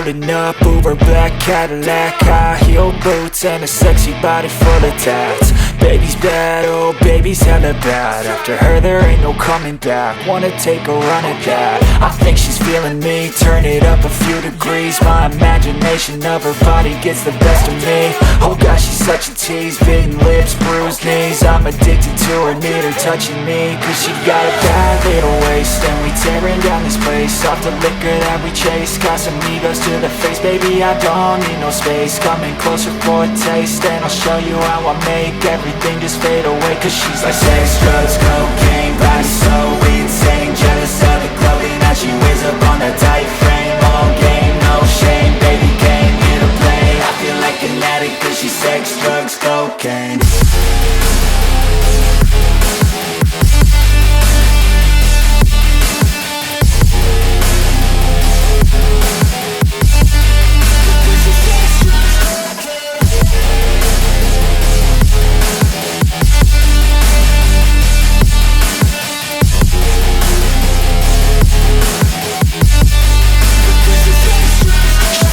rolling up, Uber black Cadillac, high heel boots and a sexy body full of tats. Baby's bad, oh baby's hella bad. After her there ain't no coming back. Wanna take a run at that. I think she's feeling me, turn it up a few degrees. My imagination of her body gets the best of me. Oh gosh, she's such a tease, bitten lips, bruised knees. I'm addicted to her, need her touching me. Cause she got a bad little waist, and we tearing down this place. Off the liquor that we chase, got some egos to the face. Baby, I don't need no space, coming closer for a taste. And I'll show you how I make everything just fade away. Cause she's like sex, drugs, cocaine, body so insane. Jealous of the clothing that she wears up on that tight frame. All game, no shame, baby came here to play. I feel like an addict cause she's sex, drugs, cocaine.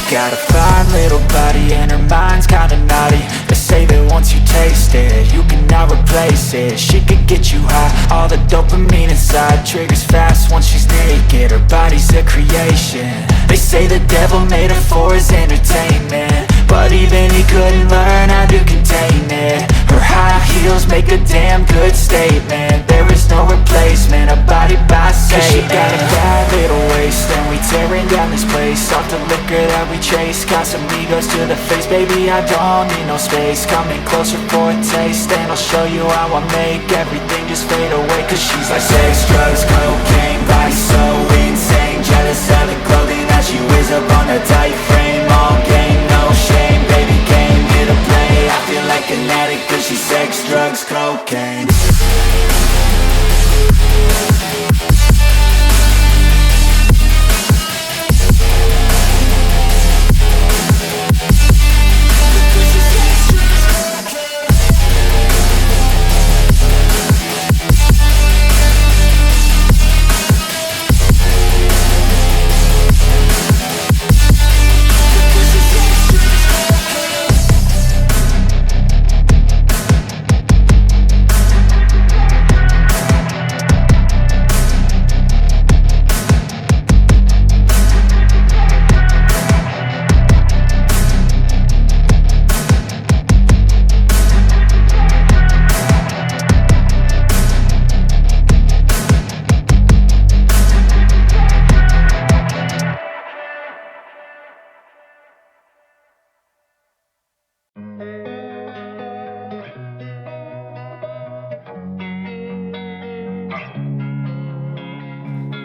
Got a fine little body and her mind's kinda naughty. They say that once you taste it, you cannot replace it. She could get you high, all the dopamine inside triggers fast once she's naked. Her body's a creation. They say the devil made her for his entertainment, but even he couldn't learn how to contain it. Her high heels make a damn good statement. There is no replacement, a body by Satan. Cause she got a bad little waist, and we tearing down this place. Off the liquor that we chase, got some egos to the face. Baby, I don't need no space, coming closer for a taste. And I'll show you how I make everything just fade away. Cause she's like sex, drugs, cocaine, body so insane. Jealous of the clothing that she wears up on a tight frame. All game, no shame, baby came here to play. I feel like an addict cause she's sex, drugs, cocaine.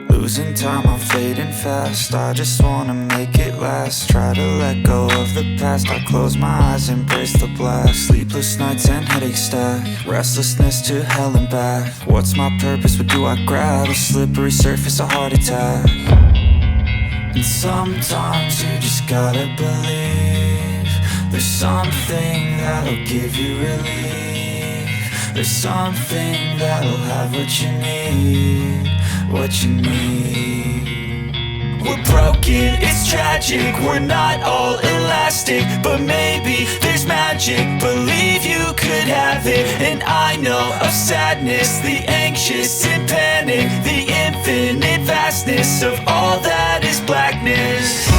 Losing time, I'm fading fast. I just wanna make it last. Try to let go of the past. I close my eyes, embrace the blast. Sleepless nights and headaches stack. Restlessness to hell and back. What's my purpose? What do I grab? A slippery surface, a heart attack. And sometimes you just gotta believe there's something that'll give you relief. There's something that'll have what you need. What you need. We're broken, it's tragic. We're not all elastic, but maybe there's magic. Believe you could have it. And I know of sadness, the anxious and panic, the infinite vastness of all that is blackness.